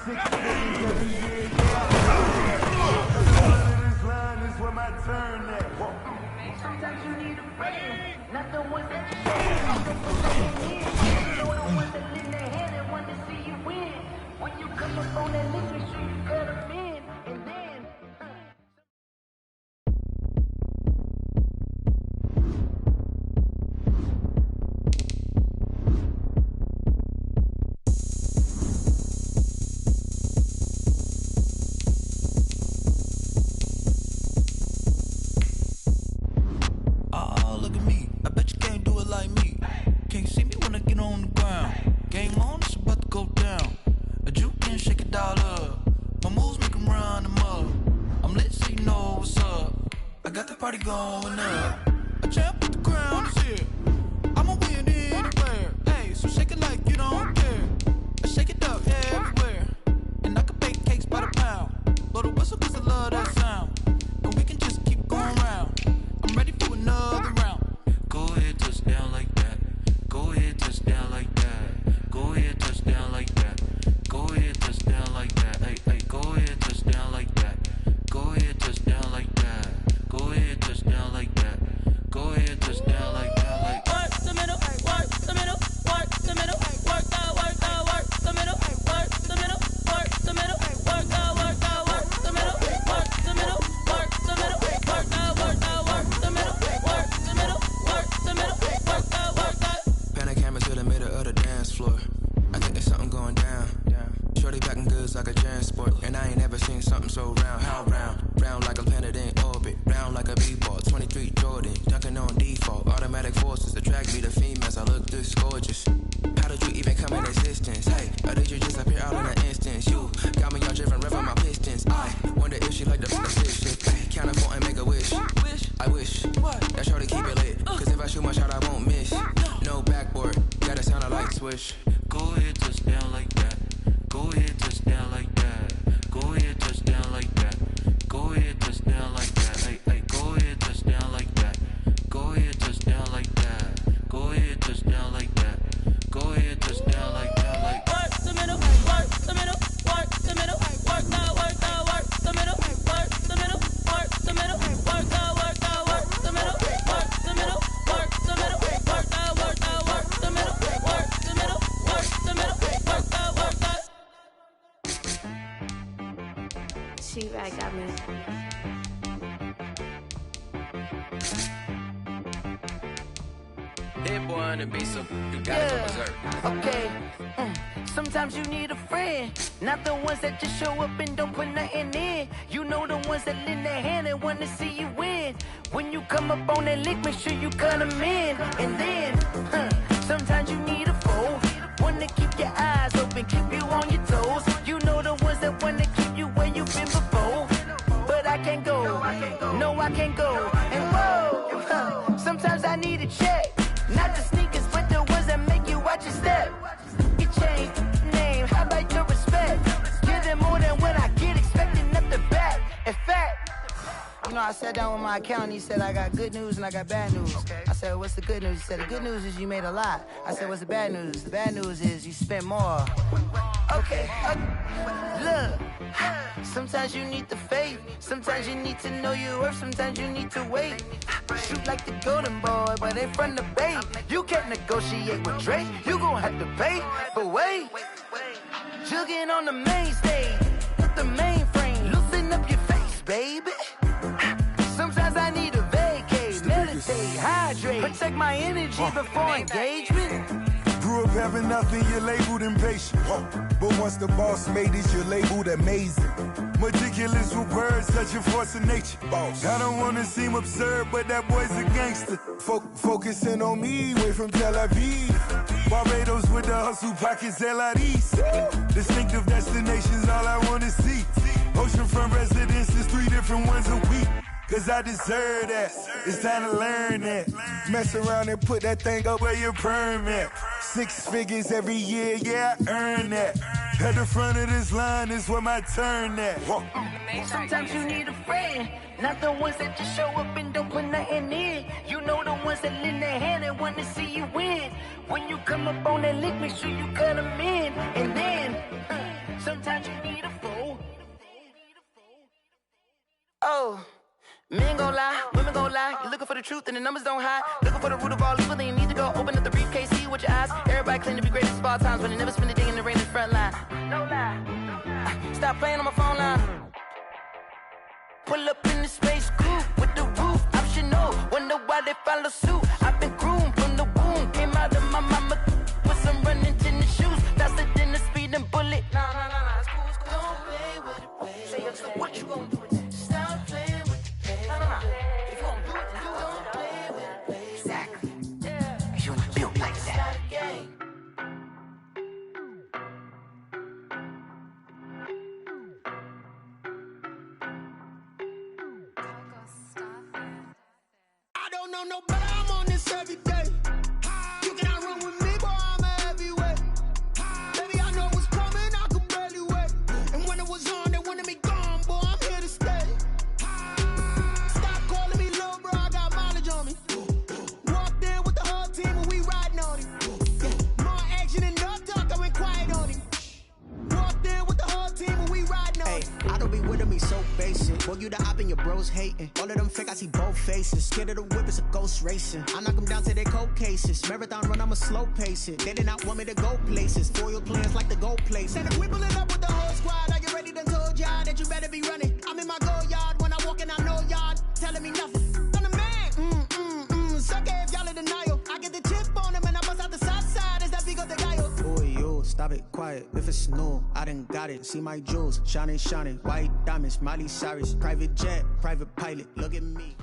6 figures every year, yeah. The front of this line is where my turn at. Sometimes you need a friend, not the ones that you show. You know the ones that lend their hand and want to see you win. When you come up on that list, make sure you cut them in, and then. Party going up. A champ with the crown is here. I'ma win anywhere. Hey, so shake it like you don't care. I shake it up everywhere. And I can bake cakes by the pound. Blow the whistle cause I love that sound. And we can just keep going round. I'm ready for another round. Go ahead, touch down like that. Go ahead, touch down like that. Go ahead, touch down like that. Go ahead, touch down like that. Hey, hey, go ahead, touch down like that. Go ahead, touch down like that. Go ahead, touch down like that. Go ahead, touch down like that. Like work the middle, work the middle, work the middle, work the middle, work the middle, work the middle, work the middle, work the middle, work the middle, work the middle, work the middle, work the middle, work the. Pan a camera to the middle of the dance floor. I think there's something going down. Shorty packing goods like a transport, and I ain't never seen something so round. How round? Round like a planet in orbit, round like a b-ball. 23 Jordan, dunking on default. Automatic forces attract me to females. I look this gorgeous. How did you even come in existence? Hey, or did you just appear out in an instance? You got me all driven, revving my pistons. I wonder if she like the position. Count up and make a wish. I wish that shorty keep it lit. Cause if I shoot my shot, I won't miss. No backboard, gotta sound a light switch. Go ahead, touch down like that. Go ahead, touch down like that. Go ahead, touch down like that. Go ahead, touch down like that. Hey, hey, go ahead, touch down like that. Go ahead, touch down like that. Go ahead, touch down like that. Go ahead, touch down like that. Like work the middle, work the middle, work the middle, work the middle, work the middle, work the middle, work the middle, work the middle, work the middle, work the middle, work the middle, work the middle, work the middle, work the middle, work the. T-Rag got me. Hit boy on the beat, so you gotta go berserk. Okay. Sometimes you need a friend, not the ones that just show up and don't put nothing in. You know the ones that lend their hand and want to see you win. When you come up on that lick, make sure you cut them in. And then, sometimes you need a foe, one to keep your eyes open, keep you on your toes. You know the ones that want to keep you where you've been before. But I can't go, no I can't go. And whoa, sometimes I need a check. Not the sneakers, but the ones that make you watch your step. Your chain, name, how about your respect? Give them more than what I get, expecting up the back. In fact, you know, I sat down with my accountant, he said I got good news and I got bad news. I said, what's the good news? He said, the good news is you made a lot. I said, what's the bad news? The bad news is you spent more. Okay, look, sometimes you need the faith, sometimes you need to know your worth, sometimes you need to wait. Shoot like the golden boy, but ain't from the bay. You can't negotiate with Drake, you gon' have to pay. But wait, jugging on the main stage, with the mainframe, loosen up your face, baby. Sometimes I need a vacate, meditate, hydrate, protect my energy before engagement. Grew up having nothing, you're labeled impatient. But once the boss made it, you're labeled amazing. Meticulous with words, such a force of nature. I don't wanna seem absurd, but that boy's a gangster. Focusing on me, way from Tel Aviv. Barbados with the hustle pockets, LIDs. Distinctive destinations, all I wanna see. Oceanfront residences, 3 different ones a week. Cause I deserve that, it's time to learn that. Mess around and put that thing up where your permit. 6 figures every year, yeah, I earn that. At the front of this line is where my turn at. Sometimes you need a friend, not the ones that just show up and don't put nothing in. You know the ones that lend their hand and want to see you win. When you come up on that lick, make sure you cut them in. And then, Sometimes you need a fool. Oh, men gon' lie, women gon' lie. You're looking for the truth and the numbers don't hide. Looking for the root of all evil, then you need to go open up the briefcase, see with your eyes. Everybody claim to be greatest of all times, but they never spend a day in the rain in the front line. No lie. Stop playing on my phone line. Pull up in the space coupe with the roof optional. Wonder why they follow suit. I've been groomed from the womb. Came out of my mama with some running tennis shoes. Faster than the speeding bullet. Nah, it's cool, it's cool. Don't play with it, play. So what you gonna do with it? Stop playing with it, play. Nah. If you gonna do it, then you don't play with it, play. Exactly. Yeah. You built like that. I don't know nobody, I'm on this every day. You cannot run with me, boy, I'm a heavyweight. Baby, I know what's coming, I could barely wait. And when it was on, they wanted me gone, boy, I'm here to stay. Stop calling me little bro, I got mileage on me. Walked in with the whole team and we riding on him. Yeah, more action than no talk, I went quiet on him. Walked in with the whole team and we riding on him. I don't be with me so basic. Boy, you the op and your bros hating. All of them fake, I see both faces. Scared of the whip, it's a ghost racing. I knock them down to their cold cases. Marathon run, I'ma slow pace it. They did not want me to go places. Foil plans like the gold place. And if we pulling up with the whole squad, I get ready to told y'all that you better be running. I'm in my go yard when I walk in, I know y'all telling me nothing. I'm the man, sucker if y'all in denial. I get the chip on them and I bust out the south side as that big of the guy. Boy, you, stop it, quiet. If it's new, I done got it. See my jewels, shining, white diamonds, Miley Cyrus, private jet, private pilot. Look at me.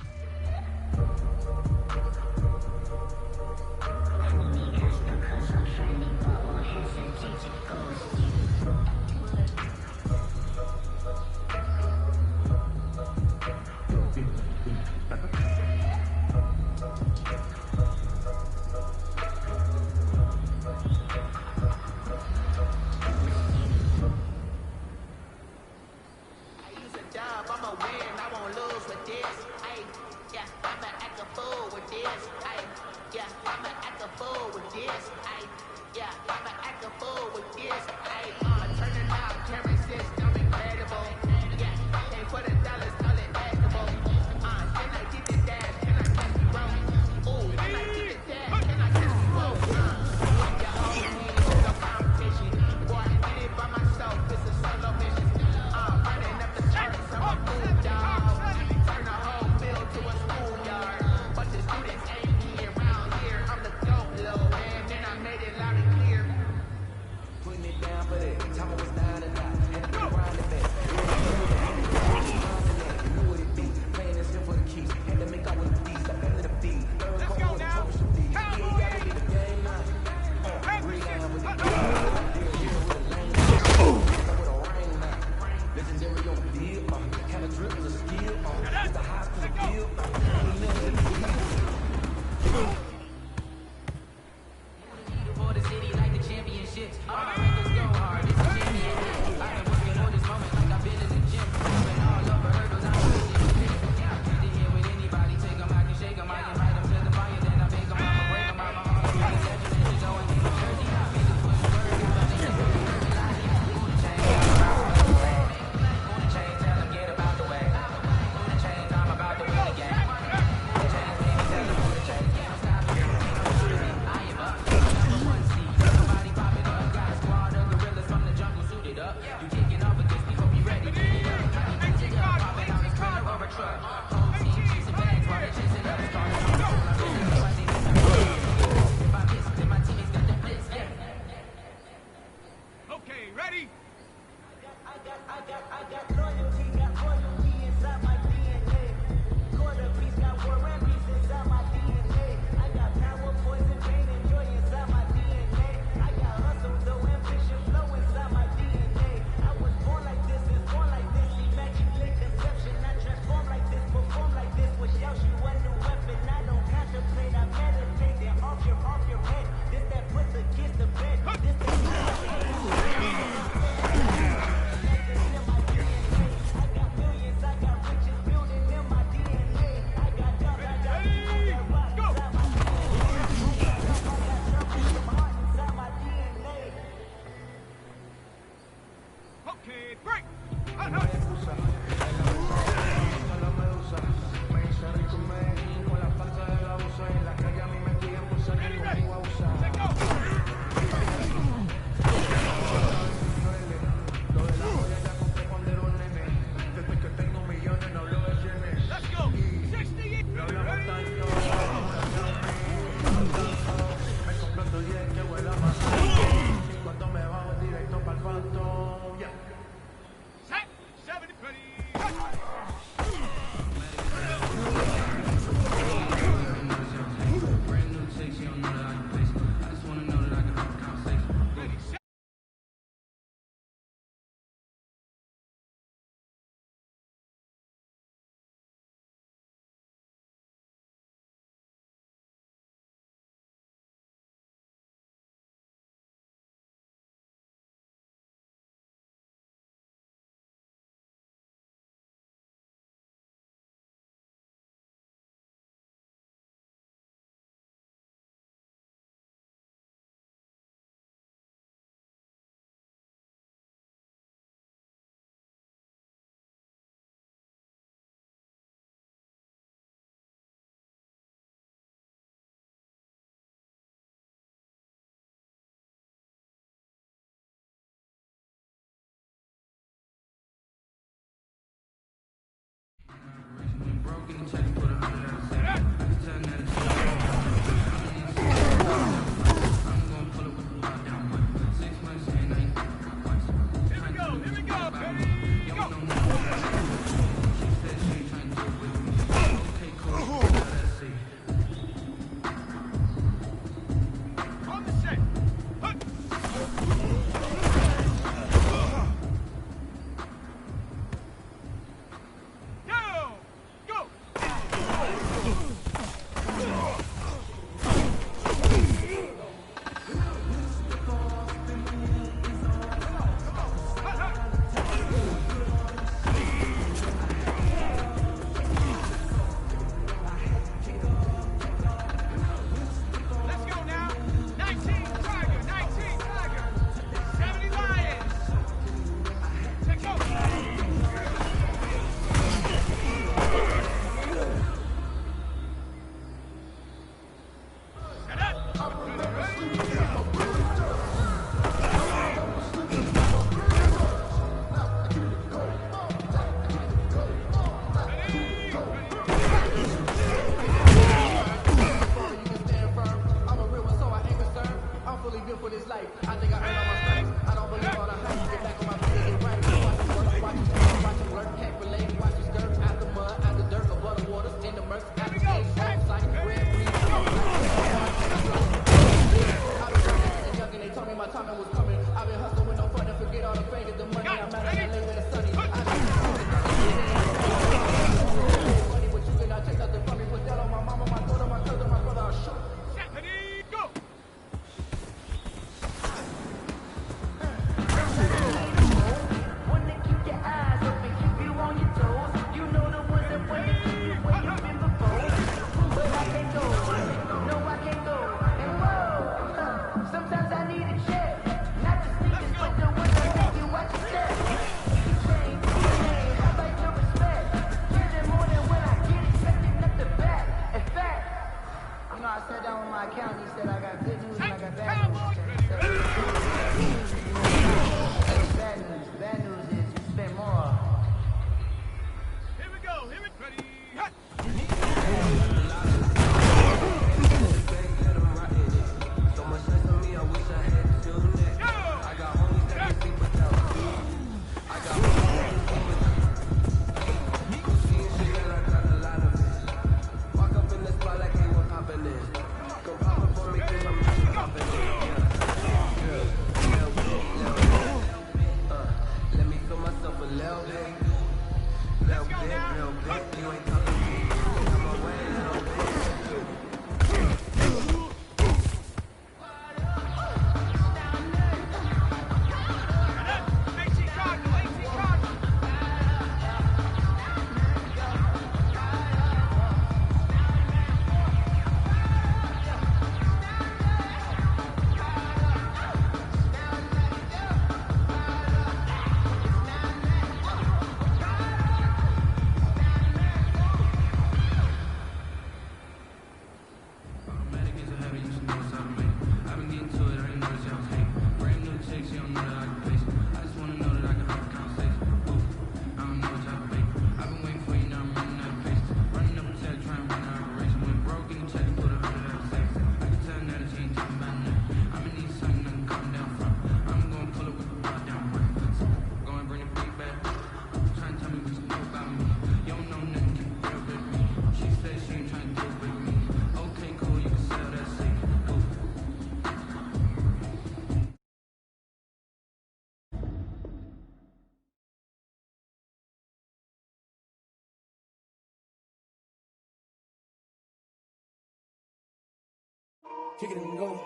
kick it and go,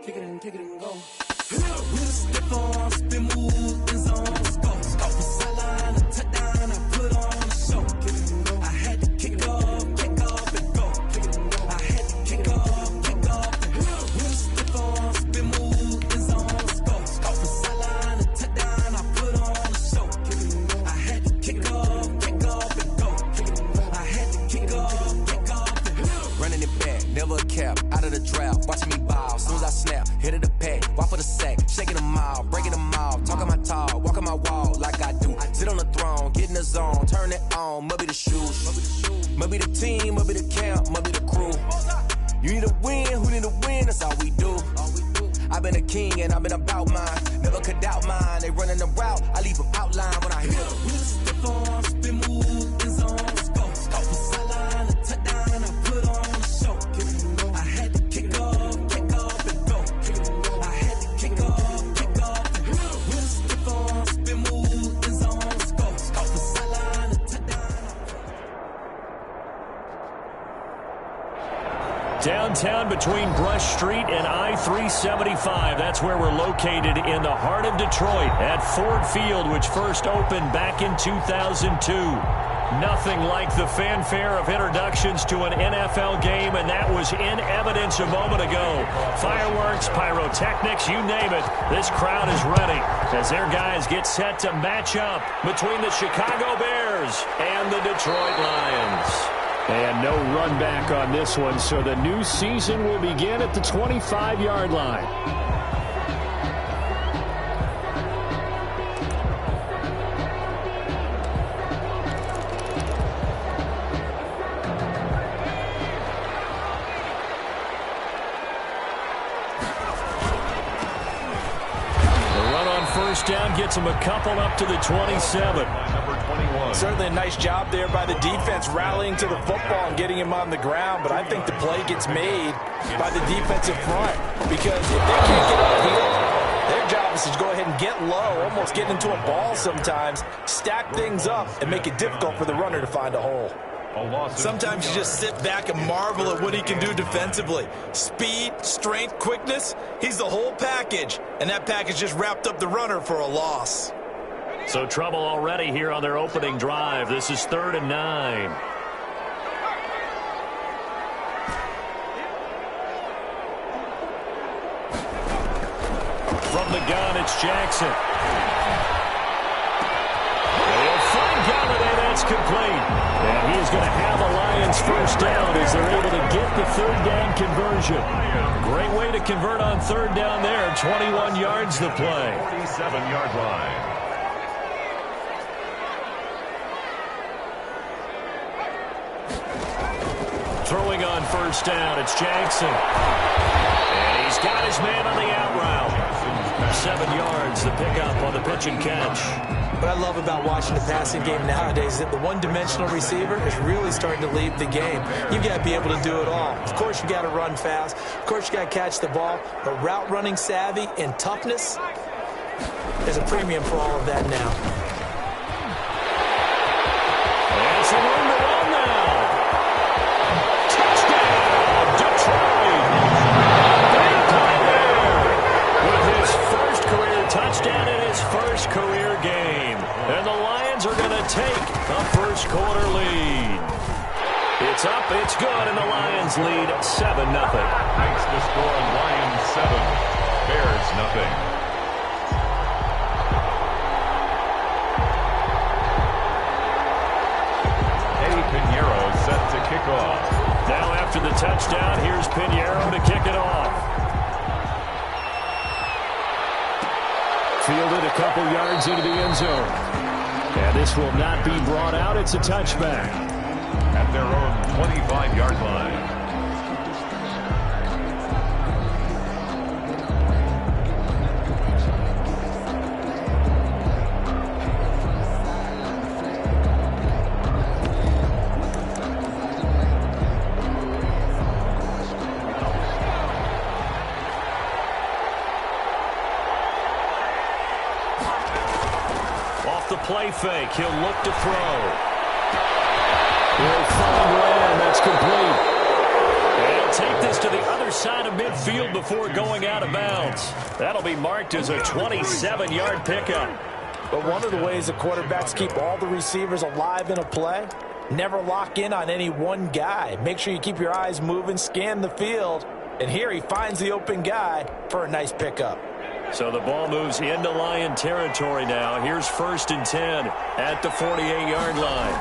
kick it and go. With a stiff arm, spin move, in zone, go. Off the sideline, a touchdown, I put on a show. I had to kick off and go. I had to kick off and go. With a stiff arm, spin move, in zone, go. Off the sideline, a touchdown, I put on a show. I had to kick off and go. I had to kick off and go. Running it back, never a cap, out of the draft, watching me ball. Soon as I snap, hit of the pack, walk for the sack, shaking them all, breaking them all, talking my talk, walking my wall like I do. Sit on the throne, get in the zone, turn it on, must be the shoes, must be the team, must be the camp, must be the crew. You need a win, who need a win, that's all we do. I've been a king and I've been about mine, never could doubt mine. They running the route, I leave them outline when I hit them. With a stiff arm, spin move, in zone, go. Off the sideline, a touchdown, I put on a show. I had to kick off and go. I had to kick off and go. With a stiff arm, spin move, in zone, go. Off the sideline, a touchdown. Downtown between Brush Street and I-375. That's where we're located in the heart of Detroit at Ford Field, which first opened back in 2002. Nothing like the fanfare of introductions to an NFL game, and that was in evidence a moment ago. Fireworks, pyrotechnics, you name it. This crowd is ready as their guys get set to match up between the Chicago Bears and the Detroit Lions. And no run back on this one, so the new season will begin at the 25-yard line. The run on first down gets him a couple up to the 27. Certainly a nice job there by the defense rallying to the football and getting him on the ground, but I think the play gets made by the defensive front because if they can't get upfield, their job is to go ahead and get low, almost get into a ball sometimes, stack things up, and make it difficult for the runner to find a hole. Sometimes you just sit back and marvel at what he can do defensively. Speed, strength, quickness, he's the whole package, and that package just wrapped up the runner for a loss. So trouble already here on their opening drive. This is 3rd and 9. From the gun, it's Jackson. They'll find Galladay. That's complete. And he's going to have a Lions first down as they're able to get the 3rd down conversion. Great way to convert on 3rd down there. 21 yards the play. 47-yard line. Throwing on first down, it's Jackson. And he's got his man on the out route. 7 yards, the pickup on the pitch and catch. What I love about watching the passing game nowadays is that the one-dimensional receiver is really starting to lead the game. You've got to be able to do it all. Of course, you got to run fast. Of course, you got to catch the ball. But route running savvy and toughness, there's a premium for all of that now. And some room to run now. Touchdown, Detroit. Big play there with his first career touchdown in his first career game. And the Lions are going to take a first-quarter lead. It's up, it's good, and the Lions lead 7-0. Makes the score Lions 7, Bears nothing. Eddie Pinheiro set to kick off. Now after the touchdown, here's Pinheiro to kick it off. Fielded a couple yards into the end zone. And this will not be brought out. It's a touchback. At their own 25-yard line. Play fake. He'll look to throw. He'll find Braun. That's complete. And take this to the other side of midfield before going out of bounds. That'll be marked as a 27-yard pickup. But one of the ways the quarterbacks keep all the receivers alive in a play, never lock in on any one guy. Make sure you keep your eyes moving, scan the field. And here he finds the open guy for a nice pickup. So the ball moves into Lion territory now. Here's 1st and 10 at the 48-yard line.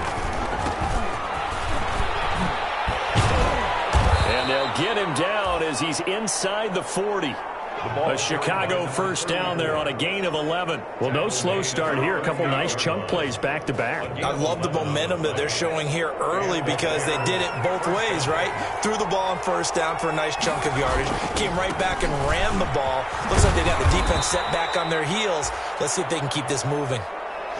And they'll get him down as he's inside the 40. A Chicago first down there on a gain of 11. Well, no slow start here. A couple nice chunk plays back-to-back. I love the momentum that they're showing here early because they did it both ways, right? Threw the ball on first down for a nice chunk of yardage. Came right back and ran the ball. Looks like they got the defense set back on their heels. Let's see if they can keep this moving.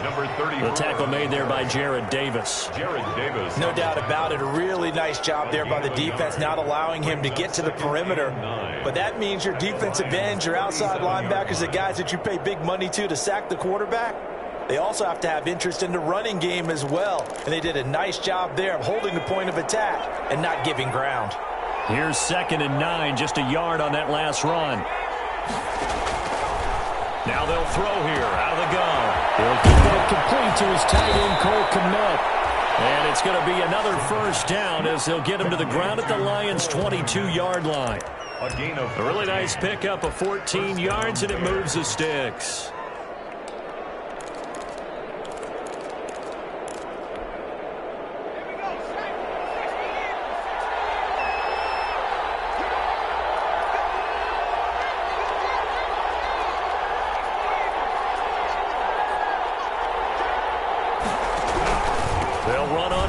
Number 30. The tackle made there by Jared Davis. No doubt about it. A really nice job there by the defense, not allowing him to get to the perimeter. But that means your defensive ends, your outside linebackers, the guys that you pay big money to sack the quarterback, they also have to have interest in the running game as well. And they did a nice job there of holding the point of attack and not giving ground. Here's 2nd and 9, just a yard on that last run. Now they'll throw here out of the gun. He'll keep that complete to his tight end, Cole Kmet. And it's going to be another first down as they'll get him to the ground at the Lions' 22-yard line. A really nice pickup of 14 yards, and it moves the sticks.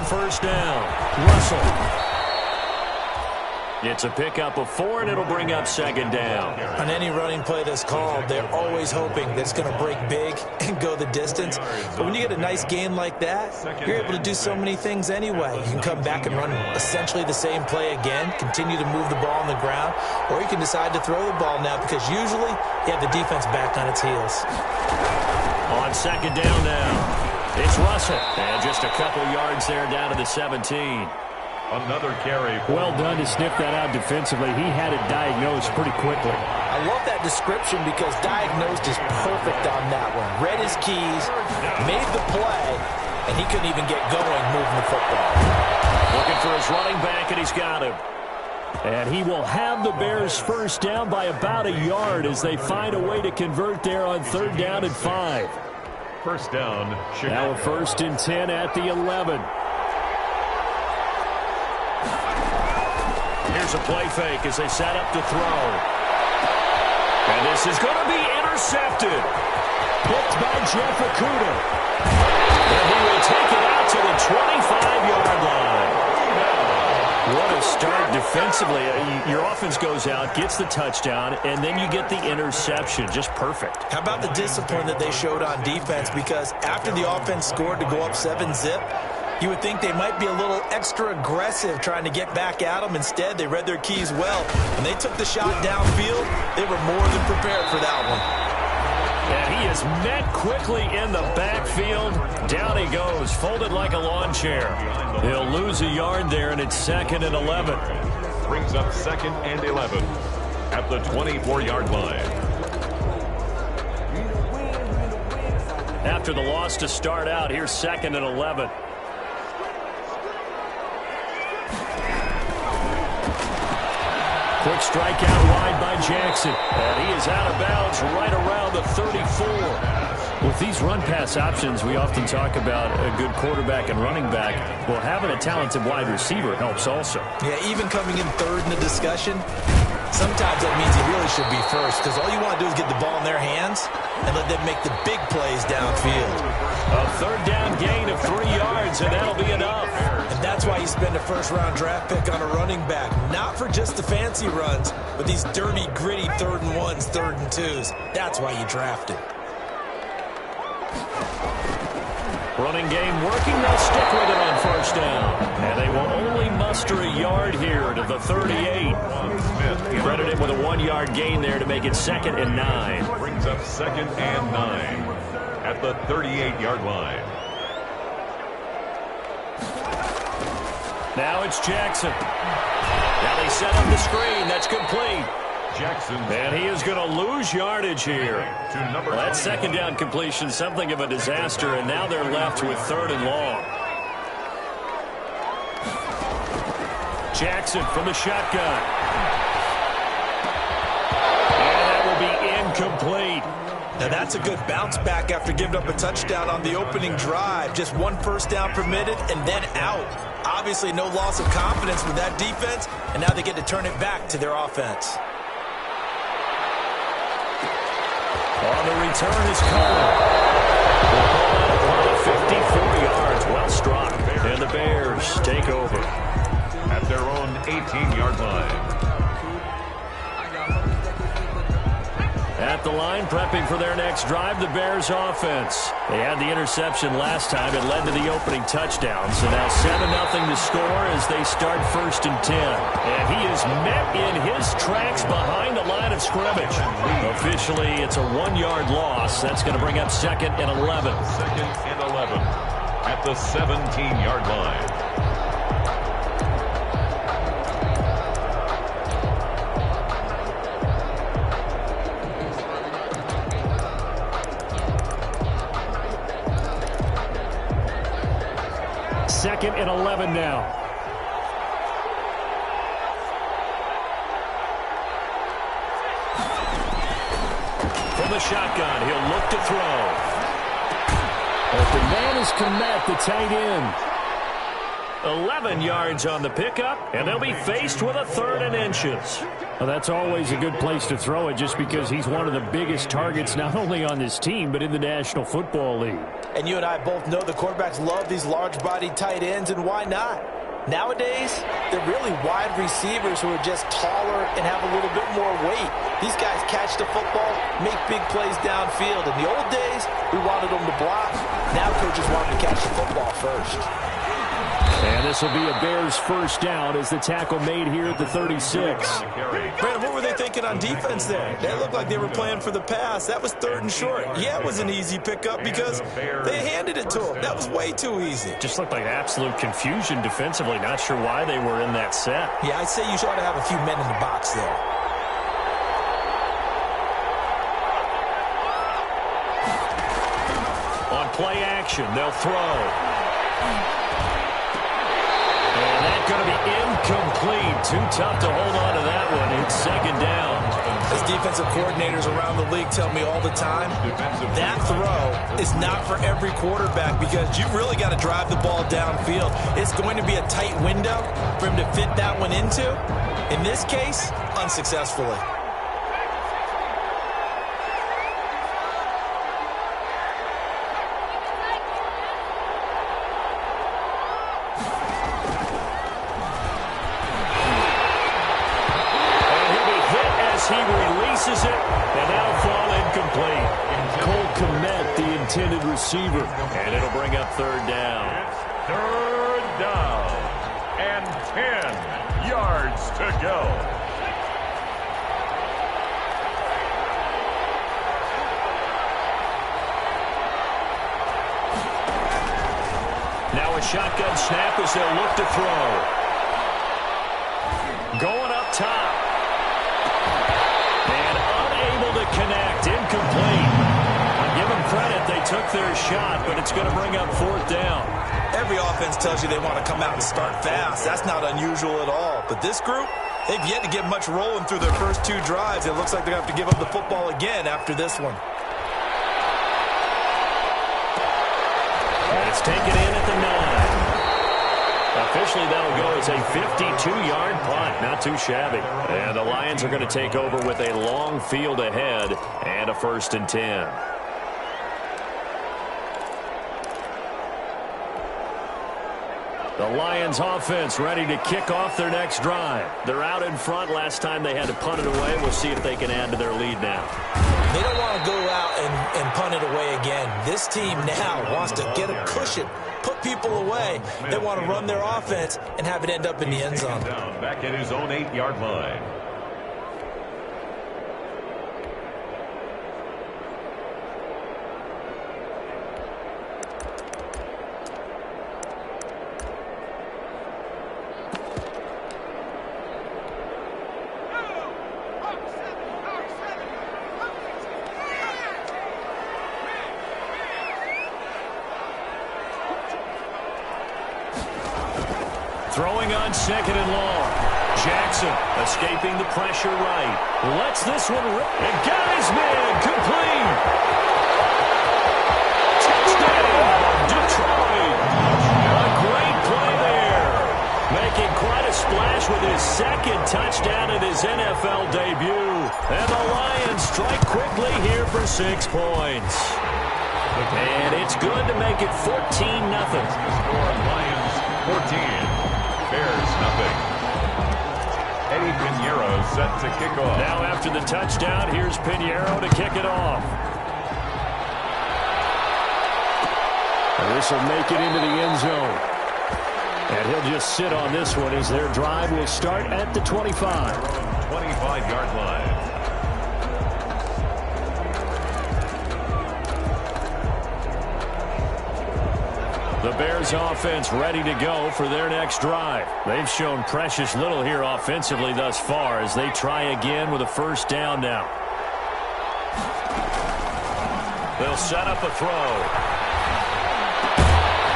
First down. Russell. It's a pickup of 4, and it'll bring up 2nd down. On any running play that's called, they're always hoping that it's going to break big and go the distance. But when you get a nice gain like that, you're able to do so many things anyway. You can come back and run essentially the same play again, continue to move the ball on the ground, or you can decide to throw the ball now because usually you have the defense back on its heels. On 2nd down now. It's Russell. And just a couple yards there down to the 17. Another carry. Well done to sniff that out defensively. He had it diagnosed pretty quickly. I love that description because diagnosed is perfect on that one. Read his keys, made the play, and he couldn't even get going moving the football. Looking for his running back, and he's got him. And he will have the Bears first down by about a yard as they find a way to convert there on 3rd down and 5. First down, Now Chicago. 1st and 10 at the 11. Here's a play fake as they set up to throw. And this is going to be intercepted. Picked by Jeff Okudah. And he will take it out to the 25-yard line. What a start defensively. Your offense goes out, gets the touchdown, and then you get the interception. Just perfect. How about the discipline that they showed on defense? Because after the offense scored to go up 7-zip, you would think they might be a little extra aggressive trying to get back at them. Instead, they read their keys well. When they took the shot downfield, they were more than prepared for that one. And he is met quickly in the backfield. Down he goes, folded like a lawn chair. He'll lose a yard there, and it's 2nd and 11. Brings up 2nd and 11 at the 24-yard line. After the loss to start out, here's 2nd and 11. Quick strike out wide by Jackson. And he is out of bounds right around the 34. With these run-pass options, we often talk about a good quarterback and running back. Well, having a talented wide receiver helps also. Yeah, even coming in 3rd in the discussion, sometimes that means he really should be first because all you want to do is get the ball in their hands and let them make the big plays downfield. A 3rd down gain of 3 yards, and that'll be enough. And that's why you spend a first-round draft pick on a running back. Not for just the fancy runs, but these dirty, gritty 3rd and 1s, 3rd and 2s. That's why you draft it. Running game working. They'll stick with it on first down. And they will only muster a yard here to the 38. Credited with a 1-yard gain there to make it 2nd and 9. Brings up 2nd and 9 at the 38-yard line. Now it's Jackson. Now they set up the screen. That's complete. Jackson. And he is going to lose yardage here. Well, that second down completion, something of a disaster, and now they're left with 3rd and long. Jackson from the shotgun. And that will be incomplete. Now that's a good bounce back after giving up a touchdown on the opening drive. Just 1 first down permitted and then out. Obviously no loss of confidence with that defense, and now they get to turn it back to their offense. On the return is Cohen. We'll 54 yards, well struck. And the Bears take over at their own 18-yard line. At the line, prepping for their next drive, the Bears offense. They had the interception last time. It led to the opening touchdown. So now 7-0 to score as they start 1st and 10. And he is met in his tracks behind the line of scrimmage. Officially, it's a 1-yard loss. That's going to bring up 2nd and 11. 2nd and 11 at the 17-yard line. Second and 11 now. From the shotgun, he'll look to throw. Open man is Komet, the tight end. 11 yards on the pickup, and they'll be faced with a 3rd and inches. Well, that's always a good place to throw it just because he's one of the biggest targets not only on this team but in the National Football League. And you and I both know the quarterbacks love these large-bodied tight ends, and why not? Nowadays, they're really wide receivers who are just taller and have a little bit more weight. These guys catch the football, make big plays downfield. In the old days, we wanted them to block. Now coaches want them to catch the football first. And this will be a Bears first down as the tackle made here at the 36. Brandon, what were they thinking on defense there? They looked like they were playing for the pass. That was 3rd and short. Yeah, it was an easy pickup because they handed it to him. That was way too easy. Just looked like absolute confusion defensively. Not sure why they were in that set. Yeah, I'd say you ought to have a few men in the box there. On play action, they'll throw. And that's going to be incomplete. Too tough to hold on to that one. It's 2nd down. As defensive coordinators around the league tell me all the time, that throw is not for every quarterback because you've really got to drive the ball downfield. It's going to be a tight window for him to fit that one into. In this case, unsuccessfully. He releases it, and that'll fall incomplete. Cole Komet, the intended receiver. And it'll bring up 3rd down. 3rd down and 10 yards to go. Now a shotgun snap as they'll look to throw. Going up top. And unable to connect. Incomplete. I'll give them credit. They took their shot, but it's going to bring up 4th down. Every offense tells you they want to come out and start fast. That's not unusual at all. But this group, they've yet to get much rolling through their first 2 drives. It looks like they're going to have to give up the football again after this one. And it's taken in at the 9. Officially, that'll go as a 52-yard punt. Not too shabby. And the Lions are going to take over with a long field ahead and a 1st and 10. The Lions offense ready to kick off their next drive. They're out in front. Last time they had to punt it away. We'll see if they can add to their lead now. They don't want to go out and punt it away again. This team now wants to get a cushion, put people away. They want to run their offense and have it end up in the end zone. Back at his own 8-yard line. Throwing on 2nd and long. Jackson escaping the pressure right. Lets this one rip. And got his man complete. Touchdown, Detroit. A great play there. Making quite a splash with his 2nd touchdown in his NFL debut. And the Lions strike quickly here for 6 points. And it's good to make it 14-0. Score Lions 14, Bears nothing. Eddie Pinheiro set to kick off. Now after the touchdown, here's Pinheiro to kick it off. And this will make it into the end zone. And he'll just sit on this one as their drive will start at the 25. 25-yard line. The Bears offense ready to go for their next drive. They've shown precious little here offensively thus far as they try again with a first down now. They'll set up a throw.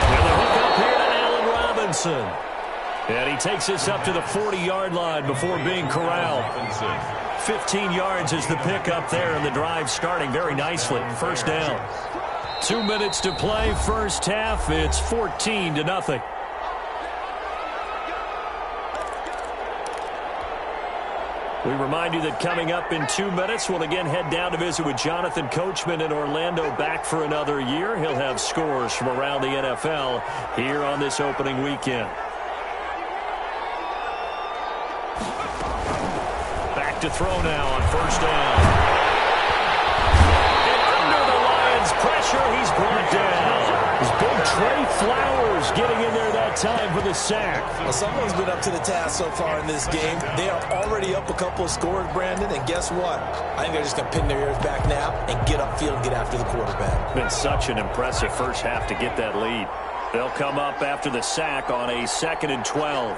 And the hook up here to Allen Robinson. And he takes this up to the 40-yard line before being corralled. 15 yards is the pickup there, and the drive starting very nicely. First down. 2 minutes to play, first half. It's 14-0. We remind you that coming up in 2 minutes, we'll again head down to visit with Jonathan Coachman in Orlando, back for another year. He'll have scores from around the NFL here on this opening weekend. Back to throw now on first down. Pressure, he's brought down. His big Trey Flowers getting in there that time for the sack. Well, someone's been up to the task so far in this game. They are already up a couple of scores, Brandon, and guess what? I think they're just going to pin their ears back now and get upfield and get after the quarterback. Been such an impressive first half to get that lead. They'll come up after the sack on a 2nd and 12.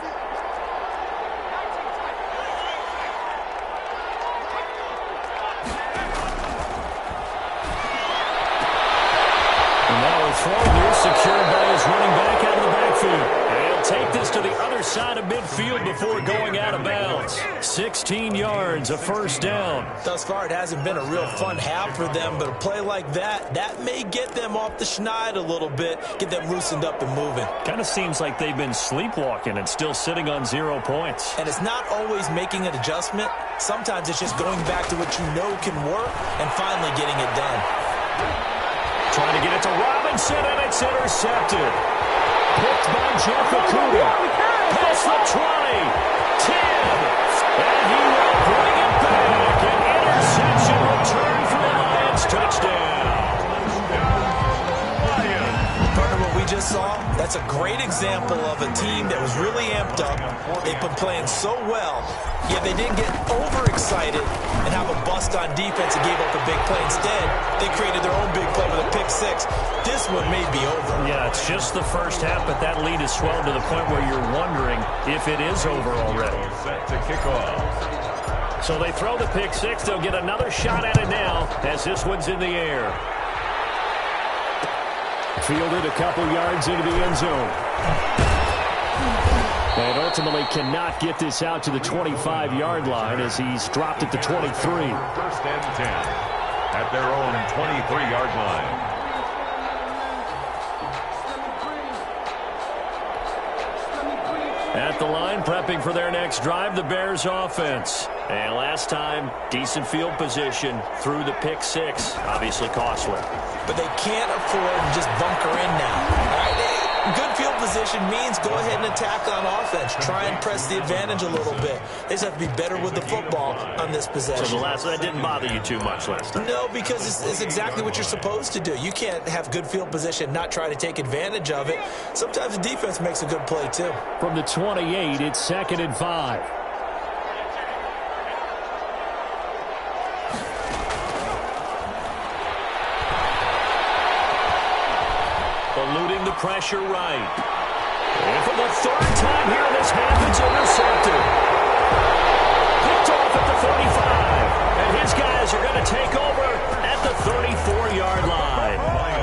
Throw here secured by his running back out of the backfield. And he'll take this to the other side of midfield before going out of bounds. 16 yards, a first down. Thus far, it hasn't been a real fun half for them, but a play like that may get them off the schneid a little bit, get them loosened up and moving. Kind of seems like they've been sleepwalking and still sitting on 0 points. And it's not always making an adjustment. Sometimes it's just going back to what you know can work and finally getting it done. Trying to get it to Robinson, and it's intercepted. Picked by Jeff Okuda. Past the 20, 10, and he will bring it back. An interception return for the Lions. Touchdown. Partner, what we just saw, that's a great example of a team that was really amped up. They've been playing so well, yet they didn't get overexcited and have a bust on defense and gave up a big play. Instead, they created their own big play with a pick six. This one may be over. Yeah, it's just the first half, but that lead has swelled to the point where you're wondering if it is over already. Set to kick off. So they throw the pick six. They'll get another shot at it now as this one's in the air. Fielded a couple yards into the end zone. And ultimately cannot get this out to the 25-yard line as he's dropped at the 23. First and 10 at their own 23-yard line. At the line, prepping for their next drive, the Bears offense. And last time, decent field position through the pick six. Obviously costly. But they can't afford to just bunker in now. All right? Good field position means go ahead and attack on offense. Try and press the advantage a little bit. They just have to be better with the football on this possession. So that didn't bother you too much last time? No, because it's exactly what you're supposed to do. You can't have good field position, not try to take advantage of it. Sometimes the defense makes a good play, too. From the 28, it's 2nd and 5. Eluding the pressure right. And for the third time here in this half, it's intercepted. Picked off at the 45. And his guys are going to take over at at the 34-yard line.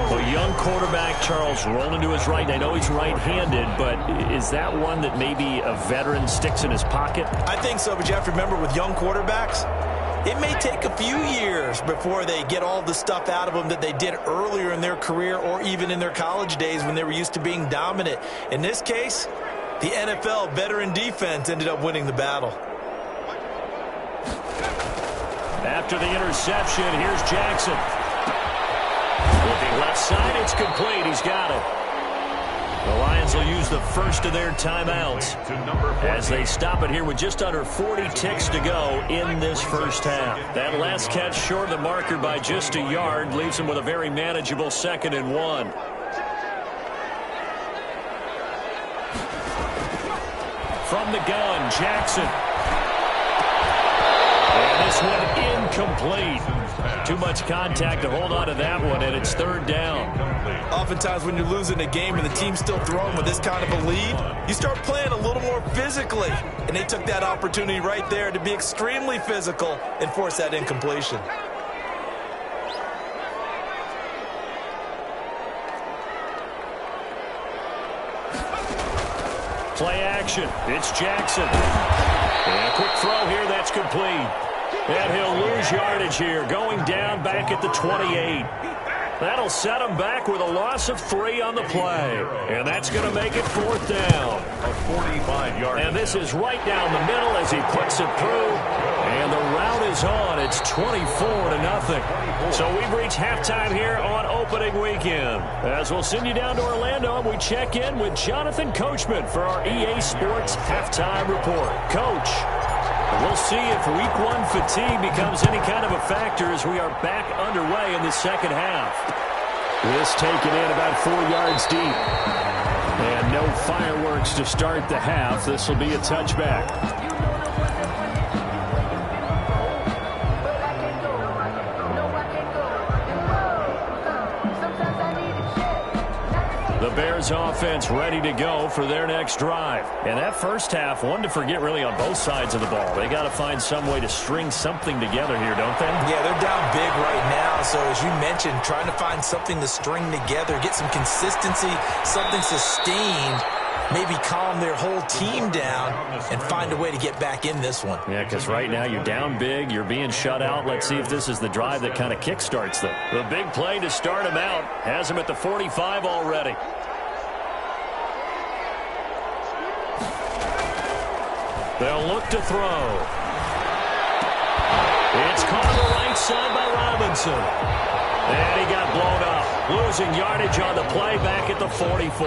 A young quarterback, Charles, rolling to his right. I know he's right-handed, but is that one that maybe a veteran sticks in his pocket? I think so, but you have to remember with young quarterbacks, it may take a few years before they get all the stuff out of them that they did earlier in their career or even in their college days when they were used to being dominant. In this case, the NFL veteran defense ended up winning the battle. After the interception, here's Jackson. Looking left side, it's complete. He's got it. The Lions will use the first of their timeouts as they stop it here with just under 40 ticks to go in this first half. That last catch short of the marker by just a yard leaves them with a very manageable 2nd and 1. From the gun, Jackson. And this one incomplete. Too much contact to hold on to that one, and it's 3rd down. Oftentimes when you're losing a game and the team's still throwing with this kind of a lead, you start playing a little more physically. And they took that opportunity right there to be extremely physical and force that incompletion. Play action. It's Jackson. And a quick throw here. That's complete. And he'll lose yardage here. Going down back at the 28. That'll set him back with a loss of 3 on the play. And that's going to make it 4th down. A 45-yard. And this is right down the middle as he puts it through. And the route is on. It's 24-0. So we've reached halftime here on opening weekend. As we'll send you down to Orlando, we check in with Jonathan Coachman for our EA Sports Halftime Report. Coach, we'll see if Week 1 fatigue becomes any kind of a factor as we are back underway in the second half. This taken in about 4 yards deep. And no fireworks to start the half. This will be a touchback. The Bears offense ready to go for their next drive. And that first half, one to forget really on both sides of the ball. They got to find some way to string something together here, don't they? Yeah, they're down big right now. So as you mentioned, trying to find something to string together, get some consistency, something sustained, maybe calm their whole team down and find a way to get back in this one. Yeah, because right now you're down big, you're being shut out. Let's see if this is the drive that kind of kickstarts them. The big play to start him out has him at the 45 already. They'll look to throw. It's caught on the right side by Robinson. And he got blown up, losing yardage on the play back at the 44.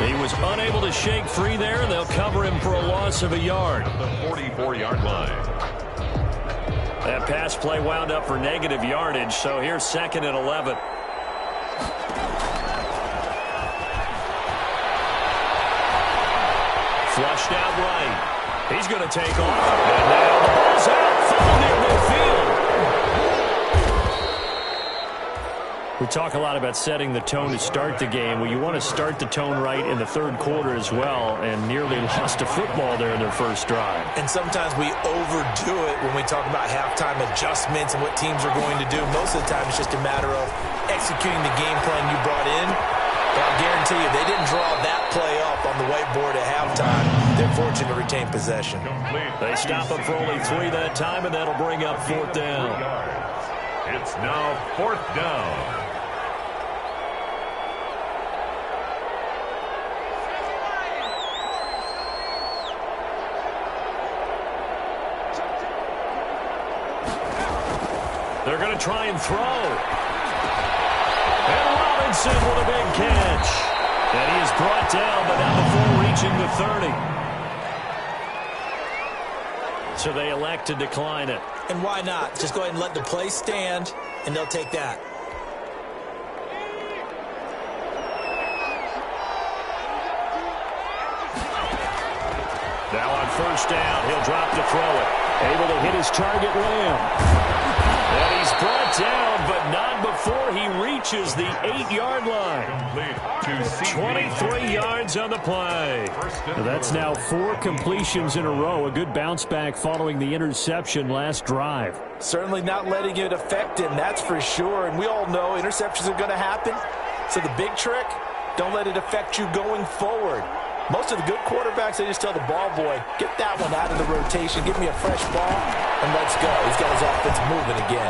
He was unable to shake free there, and they'll cover him for a loss of a yard. The 44-yard line. That pass play wound up for negative yardage, so here's 2nd and 11. Flushed out right. He's going to take off. And now the ball's out. Foul near midfield. We talk a lot about setting the tone to start the game. Well, you want to start the tone right in the 3rd quarter as well, and nearly lost a football there in their first drive. And sometimes we overdo it when we talk about halftime adjustments and what teams are going to do. Most of the time it's just a matter of executing the game plan you brought in. But I'll guarantee you, they didn't draw that play up on the whiteboard at halftime. They're fortunate to retain possession. They stop him for only 3 that time, and that'll bring up 4th down. It's now 4th down. They're going to try and throw. And Robinson with a big catch. And he is brought down, but not before reaching the 30. So they elect to decline it. And why not? Just go ahead and let the play stand, and they'll take that. Now on 1st down, he'll drop to throw it. Able to hit his target, Lamb. And he's brought brought down, but not before he reaches the 8-yard line. 23 yards on the play. That's now 4 completions in a row. A good bounce back following the interception last drive. Certainly not letting it affect him, that's for sure. And we all know interceptions are going to happen. So the big trick, don't let it affect you going forward. Most of the good quarterbacks, they just tell the ball boy, get that one out of the rotation, give me a fresh ball, and let's go. He's got his offense moving again.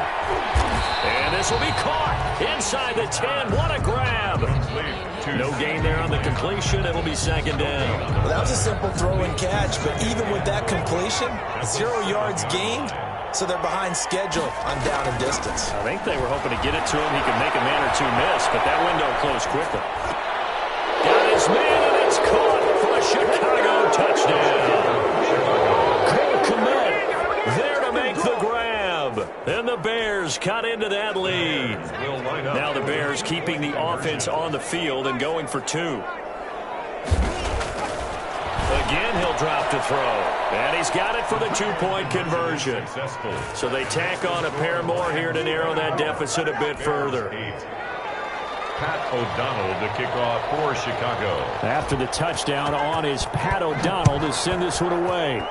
And this will be caught inside the 10. What a grab. No gain there on the completion. It'll be second down. Well, that was a simple throw and catch, but even with that completion, 0 yards gained, so they're behind schedule on down and distance. I think they were hoping to get it to him. He could make a man or two miss, but that window closed quickly. Got his man, and it's caught for a Chicago touchdown. Cole Kmet there to make the grab. And the Bears cut into that lead. Now the Bears keeping the offense on the field and going for 2. Again, he'll drop to throw. And he's got it for the 2-point conversion. So they tack on a pair more here to narrow that deficit a bit further. Pat O'Donnell to kick off for Chicago. After the touchdown on is Pat O'Donnell to send this one away.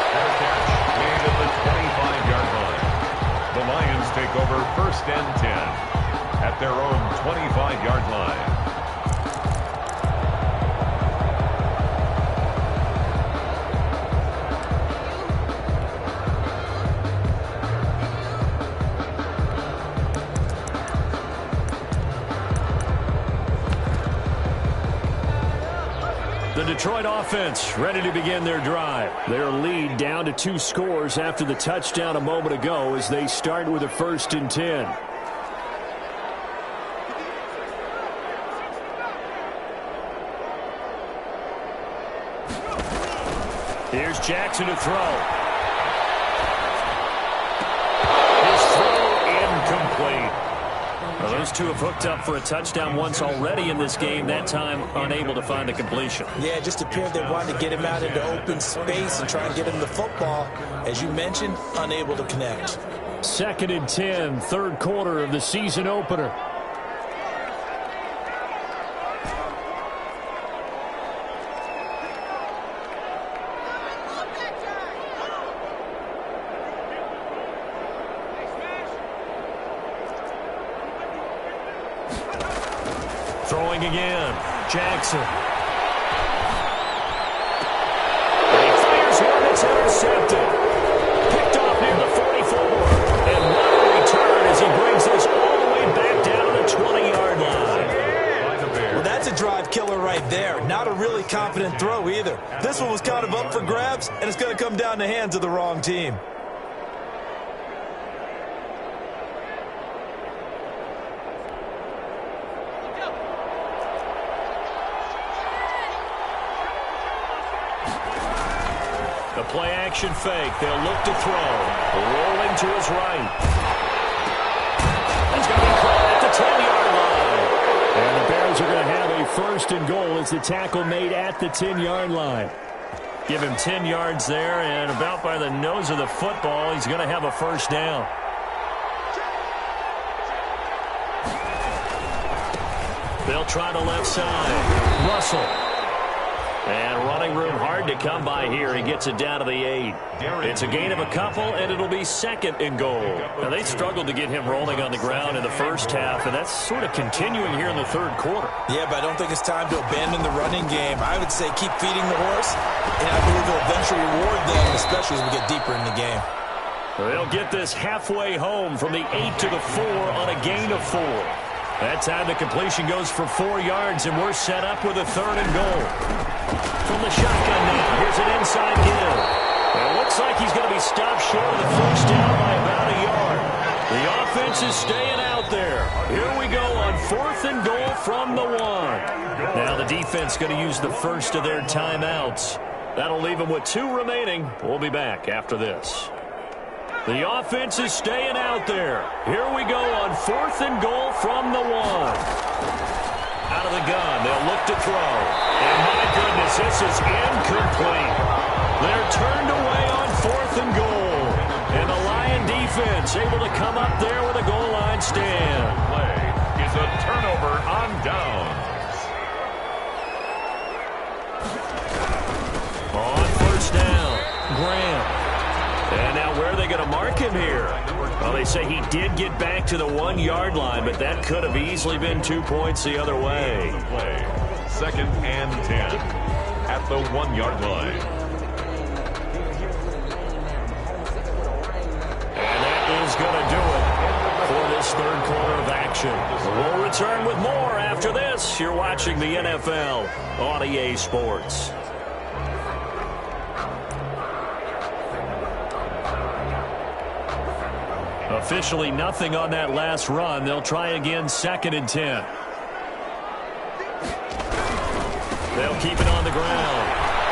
Fair catch made at the 25-yard line. The Lions take over 1st and 10 at their own 25-yard line. The Detroit offense ready to begin their drive. Their lead down to 2 scores after the touchdown a moment ago as they start with a 1st and 10. Here's Jackson to throw. His throw incomplete. Well, those two have hooked up for a touchdown once already in this game, that time unable to find the completion. Yeah, it just appeared they wanted to get him out into open space and try and get him the football. As you mentioned, unable to connect. 2nd and 10, 3rd quarter of the season opener. Throwing again, Jackson. He fires one that's intercepted. Picked off near the 44. And what a return as he brings this all the way back down to the 20-yard line. Well, that's a drive killer right there. Not a really confident throw either. This one was kind of up for grabs, and it's going to come down the hands of the wrong team. The play-action fake. They'll look to throw. Rolling to his right. That's going to be caught at the 10-yard line. And the Bears are going to have a 1st and goal as the tackle made at the 10-yard line. Give him 10 yards there, and about by the nose of the football, he's going to have a 1st down. They'll try the left side. Russell. And running room hard to come by here. He gets it down to the 8. It's a gain of a couple, and it'll be 2nd and goal. Now, they struggled to get him rolling on the ground in the first half, and that's sort of continuing here in the 3rd quarter. Yeah, but I don't think it's time to abandon the running game. I would say keep feeding the horse, and I believe it'll eventually reward them, especially as we get deeper in the game. They'll get this halfway home from the 8 to the 4 on a gain of 4. That time the completion goes for 4 yards, and we're set up with a 3rd and goal. From the shotgun now, here's an inside give. It looks like he's going to be stopped short of the 1st down by about a yard. The offense is staying out there. Here we go on 4th and goal from the 1. Now the defense going to use the first of their timeouts. That'll leave them with 2 remaining. We'll be back after this. The offense is staying out there. Here we go on 4th and goal from the 1. Out of the gun, they'll look to throw. And my goodness, this is incomplete. They're turned away on 4th and goal. And the Lion defense able to come up there with a goal line stand. Play is a turnover on downs. On first down, Graham. And now where are they going to mark him here? Well, they say he did get back to the 1-yard line, but that could have easily been 2 points the other way. Play, 2nd and 10 at the 1-yard line. And that is going to do it for this third quarter of action. We'll return with more after this. You're watching the NFL on EA Sports. Officially nothing on that last run. They'll try again 2nd and 10. They'll keep it on the ground.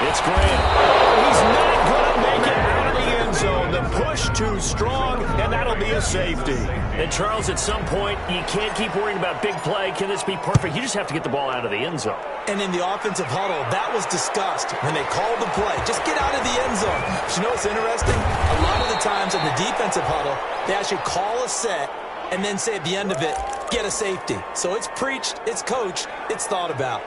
It's Graham. Oh, he's not going to make it out of the end zone. The push too strong, and that'll be a safety. And, Charles, at some point, you can't keep worrying about big play. Can this be perfect? You just have to get the ball out of the end zone. And in the offensive huddle, that was discussed when they called the play. Just get out of the end zone. But you know what's interesting? A lot of the times in the defensive huddle, they actually call a set and then say at the end of it, get a safety. So it's preached, it's coached, it's thought about.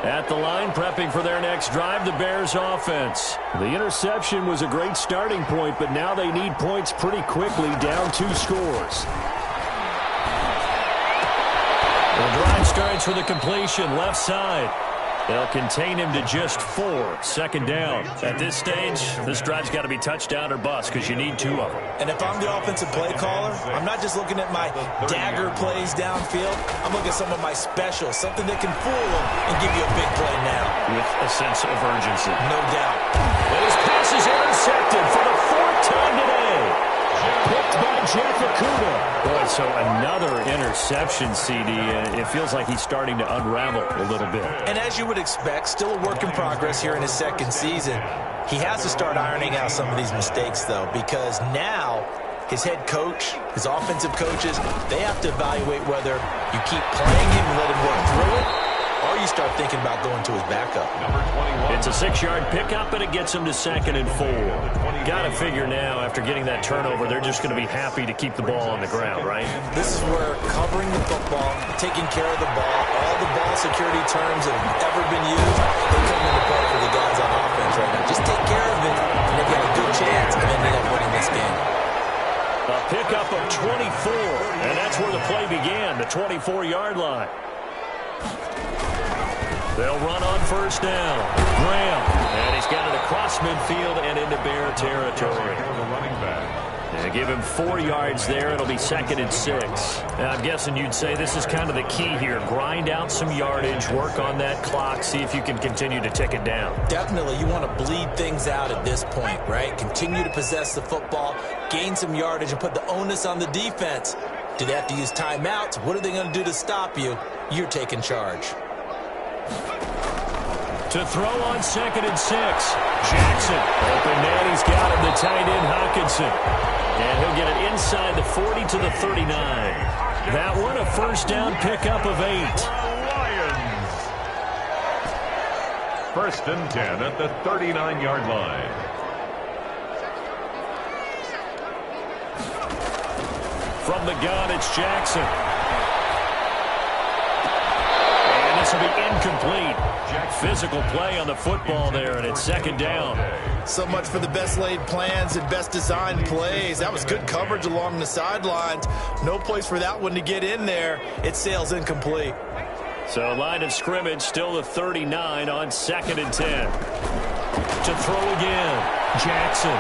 At the line, prepping for their next drive, the Bears offense. The interception was a great starting point, but now they need points pretty quickly, down 2 scores. The drive starts with a completion, left side. They'll contain him to just 4, 2nd down. At this stage, this drive's got to be touchdown or bust because you need 2 of them. And if I'm the offensive play caller, I'm not just looking at my dagger plays downfield. I'm looking at some of my specials, something that can fool them and give you a big play now. With a sense of urgency. No doubt. And his pass is intercepted for the 4th time today. Picked by Jeff Okudah. Boy, so another interception, CD. It feels like he's starting to unravel a little bit. And as you would expect, still a work in progress here in his 2nd season. He has to start ironing out some of these mistakes, though, because now his head coach, his offensive coaches, they have to evaluate whether you keep playing him and let him work through it, or you start thinking about going to his backup. It's a 6-yard pickup, and it gets him to 2nd and 4. Got to figure now, after getting that turnover, they're just going to be happy to keep the ball on the ground, right? This is where covering the football, taking care of the ball, all the ball security terms that have ever been used, they come into play for the guys on offense right now. Just take care of it, and they've got a good chance of ending up winning this game. A pickup of 24, and that's where the play began, the 24-yard line. They'll run on first down. Graham, and he's got it across midfield and into Bear territory. And give him 4 yards there. It'll be 2nd and 6. Now, I'm guessing you'd say this is kind of the key here. Grind out some yardage, work on that clock, see if you can continue to tick it down. Definitely. You want to bleed things out at this point, right? Continue to possess the football, gain some yardage, and put the onus on the defense. Do they have to use timeouts? What are they going to do to stop you? You're taking charge. To throw on 2nd and 6. Jackson. Open man, he's got him, the tight end, Hawkinson. And he'll get it inside the 40 to the 39. That one, a first down pickup of 8. Lions. 1st and 10 at the 39-yard line. From the gun, it's Jackson. This will be incomplete. Physical play on the football there, and it's 2nd down. So much for the best laid plans and best designed plays. That was good coverage along the sidelines. No place for that one to get in there. It sails incomplete. So line of scrimmage, still the 39 on 2nd and 10. To throw again, Jackson.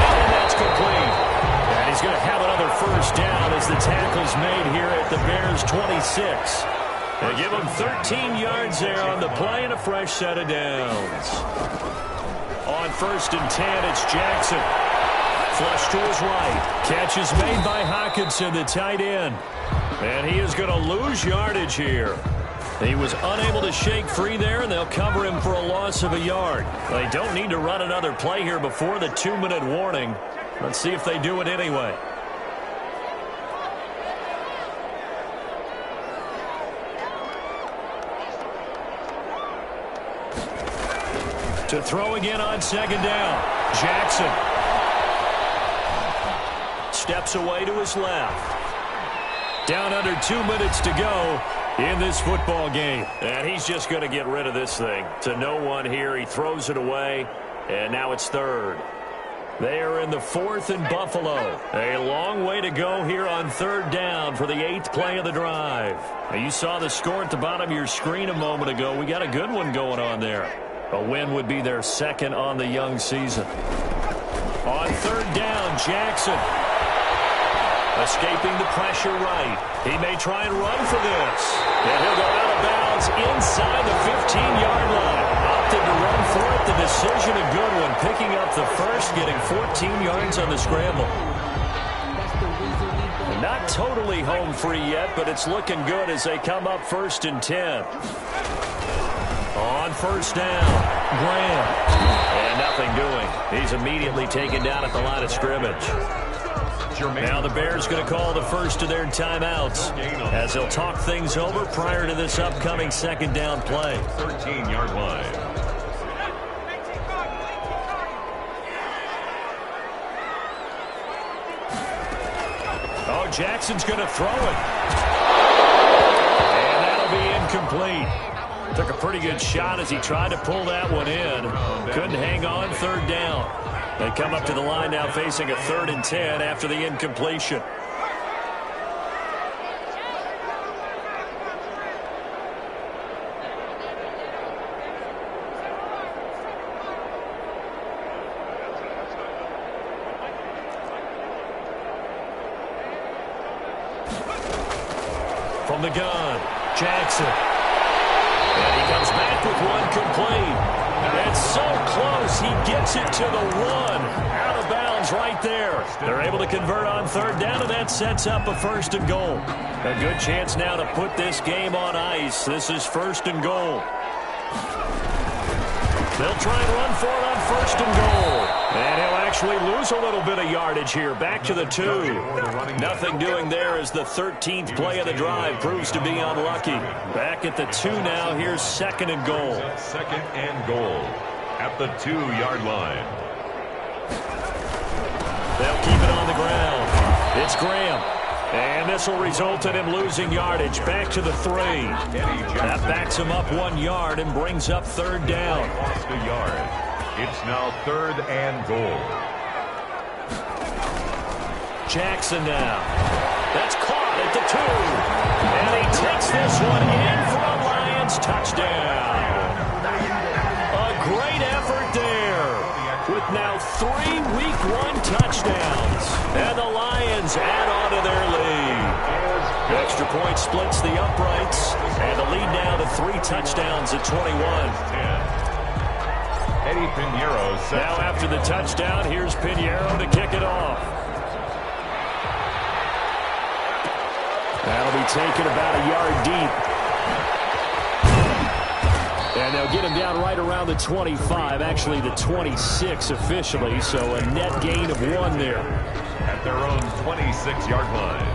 And that's complete. And he's going to have another first down as the tackle's made here at the Bears' 26. They give him 13 yards there on the play and a fresh set of downs. On 1st and 10, it's Jackson. Flush to his right. Catch is made by Hawkinson, the tight end. And he is going to lose yardage here. He was unable to shake free there, and they'll cover him for a loss of a yard. They don't need to run another play here before the 2-minute warning. Let's see if they do it anyway. To throw again on second down. Jackson steps away to his left. Down under 2 minutes to go in this football game. And he's just going to get rid of this thing. To no one here. He throws it away. And now it's third. They are in the 4th in Buffalo. A long way to go here on third down for the 8th play of the drive. Now you saw the score at the bottom of your screen a moment ago. We got a good one going on there. A win would be their second on the young season. On third down, Jackson escaping the pressure right. He may try and run for this. And he'll go out of bounds inside the 15-yard line. Opted to run for it. The decision a good one. Picking up the first, getting 14 yards on the scramble. Not totally home free yet, but it's looking good as they come up 1st and 10. On first down, Graham. And nothing doing. He's immediately taken down at the line of scrimmage. Now the Bears going to call the first of their timeouts as they'll talk things over prior to this upcoming second down play. 13-yard line. Oh, Jackson's going to throw it. And that'll be incomplete. Took a pretty good shot as he tried to pull that one in. Couldn't hang on third down. They come up to the line now facing a 3rd and 10 after the incompletion. From the gun, Jackson. And he comes back with one complete. It's so close, he gets it to the 1. Out of bounds right there. They're able to convert on third down, and that sets up a 1st and goal. A good chance now to put this game on ice. This is 1st and goal. They'll try and run for it on 1st and goal. And he'll actually lose a little bit of yardage here. Back to the 2. Nothing doing there as the 13th play of the drive proves to be unlucky. Back at the 2 now. Here's 2nd and goal. 2nd and goal at the 2-yard line. They'll keep it on the ground. It's Graham. And this will result in him losing yardage. Back to the 3. That backs him up 1 yard and brings up third down. Lost a yard. It's now 3rd and goal. Jackson now. That's caught at the 2. And he takes this one in for a Lions touchdown. A great effort there. With now 3 Week 1 touchdowns. And the Lions add on to their lead. Extra point splits the uprights. And the lead now to 3 touchdowns at 21. Eddie Pinheiro sets now after the touchdown, here's Pinheiro to kick it off. That'll be taken about a yard deep. And they'll get him down right around the 25, actually the 26 officially, so a net gain of 1 there. At their own 26-yard line.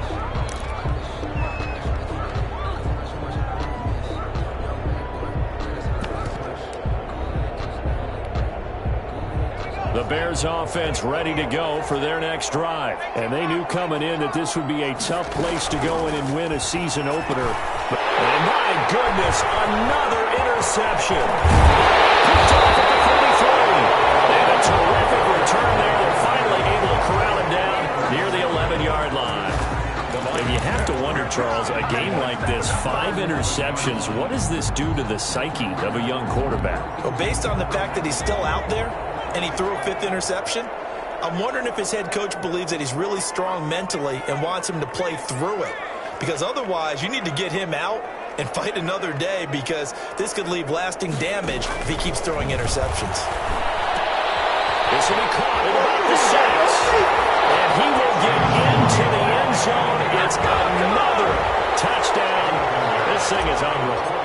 The Bears offense ready to go for their next drive. And they knew coming in that this would be a tough place to go in and win a season opener. And my goodness, another interception. Picked off at the 33. And a terrific return there. They're finally able to corral him down near the 11-yard line. And you have to wonder, Charles, a game like this, 5 interceptions, what does this do to the psyche of a young quarterback? Well, based on the fact that he's still out there, and he threw a 5th interception, I'm wondering if his head coach believes that he's really strong mentally and wants him to play through it. Because otherwise, you need to get him out and fight another day, because this could leave lasting damage if he keeps throwing interceptions. This will be caught at about the 6. And he will get into the end zone. It's another touchdown. This thing is unreal.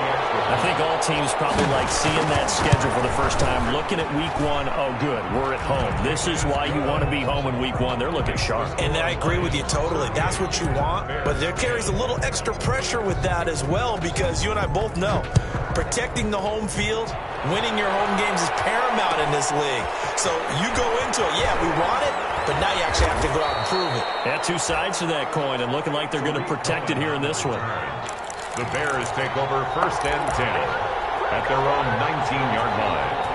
I think all teams probably like seeing that schedule for the first time, looking at Week 1. Oh, good, we're at home. This is why you want to be home in Week 1. They're looking sharp. And I agree with you totally. That's what you want. But there carries a little extra pressure with that as well, because you and I both know protecting the home field, winning your home games is paramount in this league. So you go into it, yeah, we want it, but now you actually have to go out and prove it. Yeah, two sides to that coin, and looking like they're going to protect it here in this one. The Bears take over 1st and 10 at their own 19-yard line.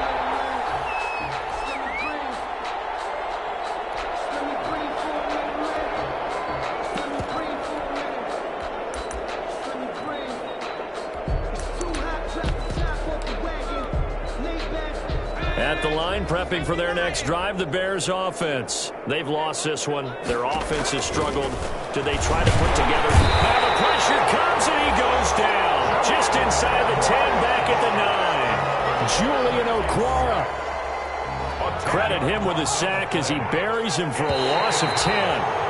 At the line, prepping for their next drive, the Bears offense. They've lost this one. Their offense has struggled. Do they try to put together? Now the pressure comes, and he goes down. Just inside the 10, back at the 9. Julian Okwara. Credit him with a sack as he buries him for a loss of 10.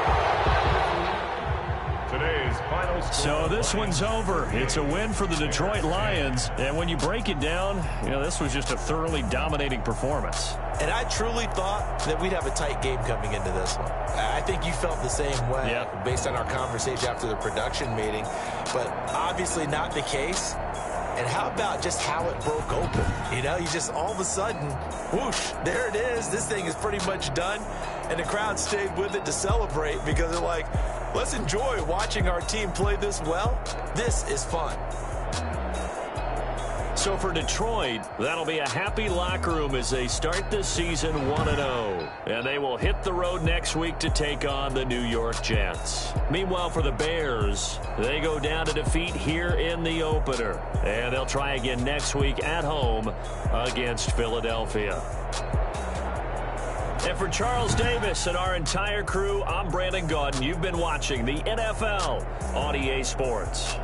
So this one's over. It's a win for the Detroit Lions. And when you break it down, this was just a thoroughly dominating performance. And I truly thought that we'd have a tight game coming into this one. I think you felt the same way based on our conversation after the production meeting. But obviously not the case. And how about just how it broke open? You just all of a sudden, whoosh, there it is. This thing is pretty much done. And the crowd stayed with it to celebrate because they're like, let's enjoy watching our team play this well. This is fun. So for Detroit, that'll be a happy locker room as they start this season 1-0. And they will hit the road next week to take on the New York Jets. Meanwhile, for the Bears, they go down to defeat here in the opener. And they'll try again next week at home against Philadelphia. And for Charles Davis and our entire crew, I'm Brandon Gaudin. You've been watching the NFL on EA Sports.